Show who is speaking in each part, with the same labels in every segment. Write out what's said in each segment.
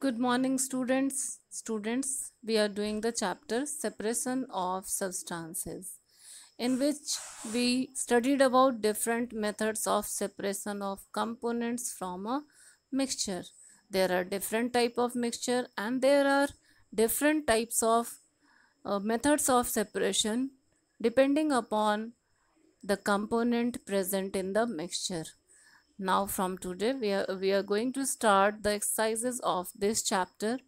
Speaker 1: Good morning, students. We are doing the chapter Separation of Substances, in which we studied about different methods of separation of components from a mixture. There are different type of mixture and there are different types of methods of separation depending upon the component present in the mixture. Now from today we are going to start the exercises of this chapter.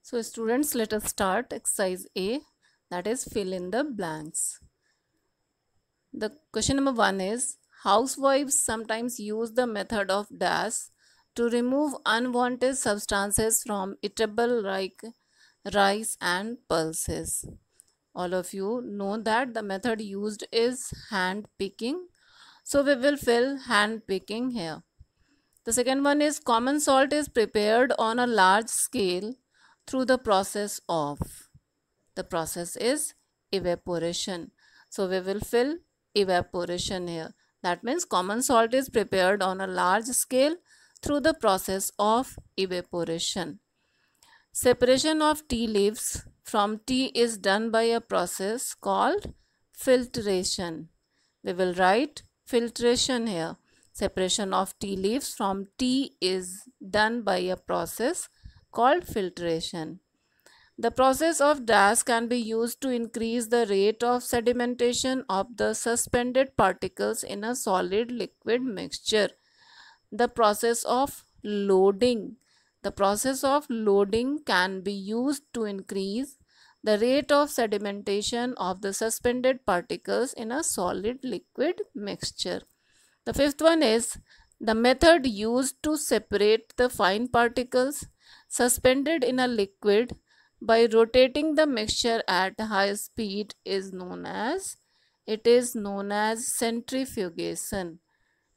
Speaker 1: So students, let us start exercise A, that is fill in the blanks. The question number 1 is, housewives sometimes use the method of dash to remove unwanted substances from eatable like rice and pulses. All of you know that the method used is hand picking. So we will fill hand picking here. The second one is, common salt is prepared on a large scale through the process of. The process is evaporation. So we will fill evaporation here. That means common salt is prepared on a large scale through the process of evaporation. Separation of tea leaves from tea is done by a process called filtration. We will write filtration here. Separation of tea leaves from tea is done by a process called filtration. The process of dash can be used to increase the rate of sedimentation of the suspended particles in a solid liquid mixture. The process of loading. The process of loading can be used to increase the rate of sedimentation of the suspended particles in a solid liquid mixture. The fifth one is, the method used to separate the fine particles suspended in a liquid by rotating the mixture at high speed is known as centrifugation.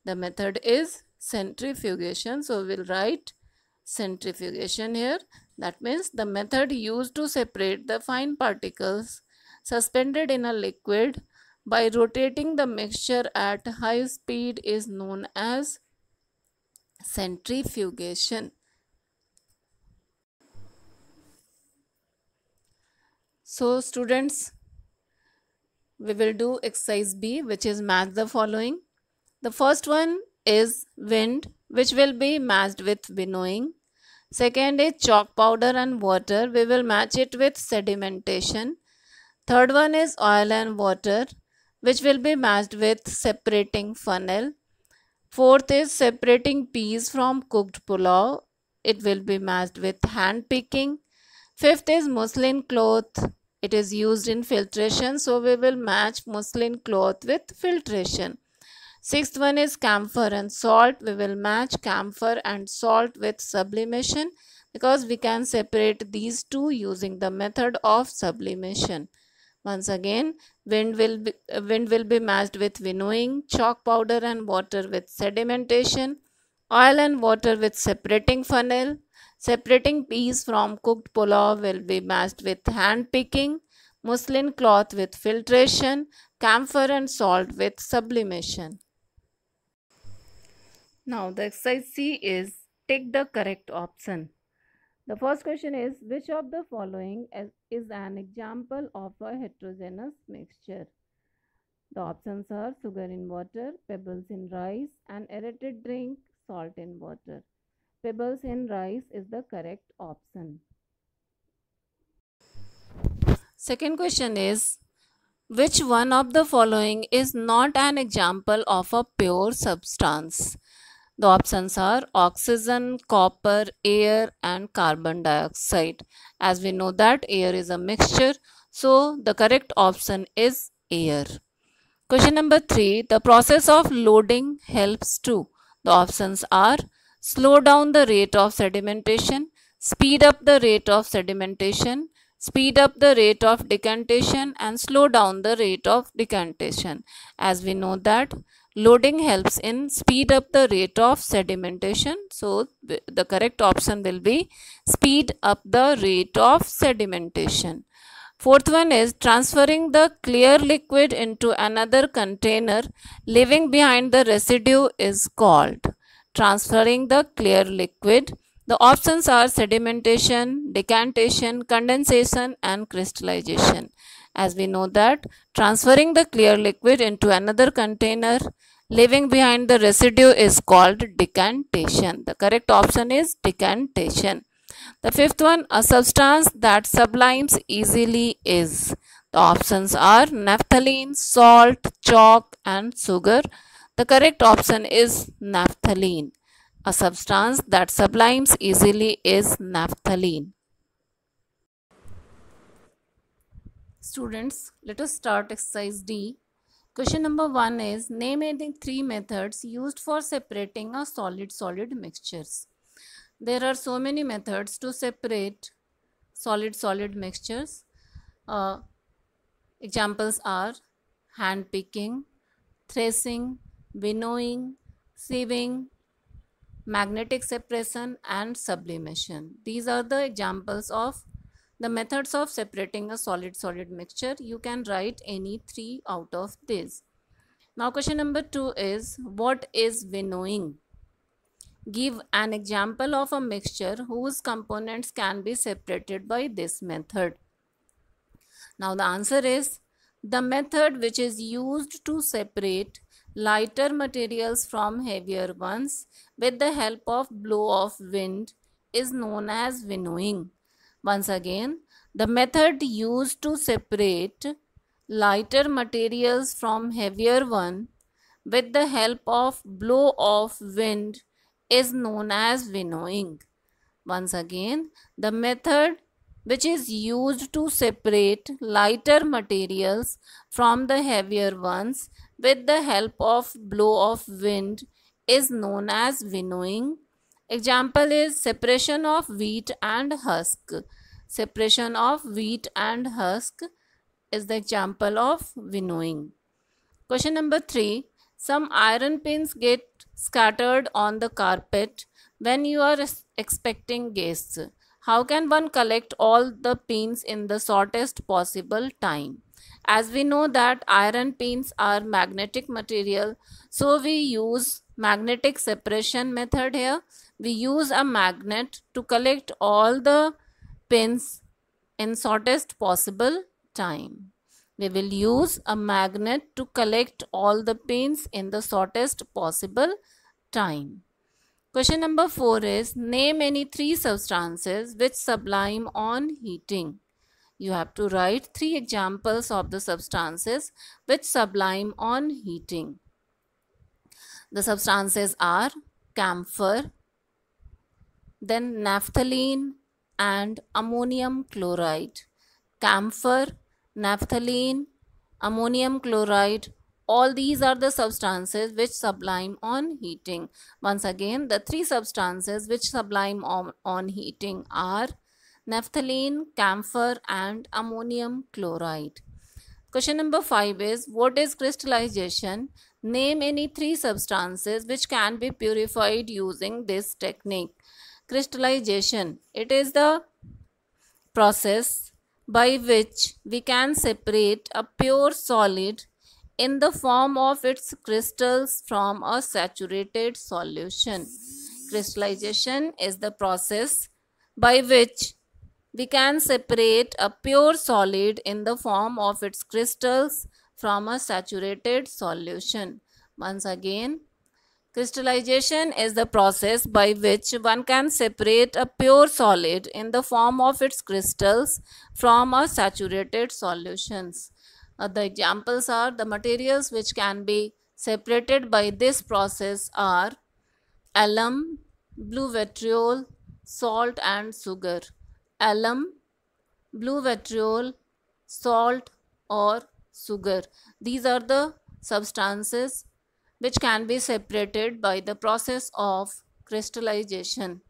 Speaker 1: The method is centrifugation. So we'll write centrifugation here. That means the method used to separate the fine particles suspended in a liquid by rotating the mixture at high speed is known as centrifugation. So students, we will do exercise B, which is match the following. The first one is wind, which will be matched with winnowing. Second is chalk powder and water. We will match it with sedimentation. Third one is oil and water, which will be matched with separating funnel. Fourth is separating peas from cooked pulao. It will be matched with hand picking. Fifth is muslin cloth. It is used in filtration, so we will match muslin cloth with filtration. Sixth one is camphor and salt. We will match camphor and salt with sublimation because we can separate these two using the method of sublimation. Once again, wind will be matched with winnowing, chalk powder and water with sedimentation, oil and water with separating funnel. Separating peas from cooked pulao will be matched with hand picking, muslin cloth with filtration, camphor and salt with sublimation. Now the exercise C is take the correct option. The first question is, which of the following is an example of a heterogeneous mixture? The options are sugar in water, pebbles in rice, and aerated drink, salt in water. Pebbles in rice is the correct option. Second question is, which one of the following is not an example of a pure substance? The options are oxygen, copper, air and carbon dioxide. As we know that air is a mixture, so the correct option is air. Question number 3. The process of loading helps to. The options are slow down the rate of sedimentation, speed up the rate of sedimentation, speed up the rate of decantation and slow down the rate of decantation. As we know that loading helps in speed up the rate of sedimentation. So the correct option will be speed up the rate of sedimentation. Fourth one is transferring the clear liquid into another container, leaving behind the residue is called. transferring the clear liquid. The options are sedimentation, decantation, condensation, and crystallization. As we know that transferring the clear liquid into another container, leaving behind the residue, is called decantation. The correct option is decantation. The fifth one, a substance that sublimes easily is. The options are naphthalene, salt, chalk, and sugar. The correct option is naphthalene. A substance that sublimes easily is naphthalene. Students, let us start exercise D. Question number 1 is, name any 3 methods used for separating a solid-solid mixtures. There are so many methods to separate solid-solid mixtures. Examples are hand picking, threshing, winnowing, sieving, magnetic separation, and sublimation. These are the examples of the methods of separating a solid-solid mixture. You can write any 3 out of these. Now question number 2 is, what is winnowing? Give an example of a mixture whose components can be separated by this method. Now the answer is, the method which is used to separate lighter materials from heavier ones with the help of blow of wind is known as winnowing. Once again, the method used to separate lighter materials from heavier one with the help of blow of wind is known as winnowing. Once again, the method which is used to separate lighter materials from the heavier ones with the help of blow of wind is known as winnowing. Example is separation of wheat and husk. Separation of wheat and husk is the example of winnowing. Question number 3. Some iron pins get scattered on the carpet when you are expecting guests. How can one collect all the pins in the shortest possible time? As we know that iron pins are magnetic material, so we use magnetic separation method here. We use a magnet to collect all the pins in shortest possible time. We will use a magnet to collect all the pins in the shortest possible time. Question number 4 is, name any 3 substances which sublime on heating. You have to write 3 examples of the substances which sublime on heating. The substances are camphor, then naphthalene and ammonium chloride. Camphor, naphthalene, ammonium chloride, all these are the substances which sublime on heating. Once again, the 3 substances which sublime on heating are naphthalene, camphor, and ammonium chloride. Question number 5 is, what is crystallization? Name any 3 substances which can be purified using this technique. Crystallization, it is the process by which we can separate a pure solid in the form of its crystals from a saturated solution. Crystallization is the process by which we can separate a pure solid in the form of its crystals from a saturated solution. Once again, crystallization is the process by which one can separate a pure solid in the form of its crystals from a saturated solutions. The examples are, the materials which can be separated by this process are alum, blue vitriol, salt, and sugar. Alum, blue vitriol, salt, or sugar. These are the substances which can be separated by the process of crystallization.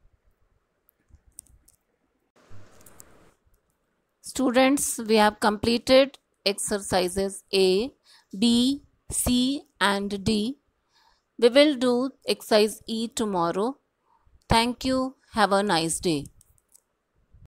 Speaker 1: Students, we have completed exercises A, B, C, and D. We will do exercise E tomorrow. Thank you. Have a nice day.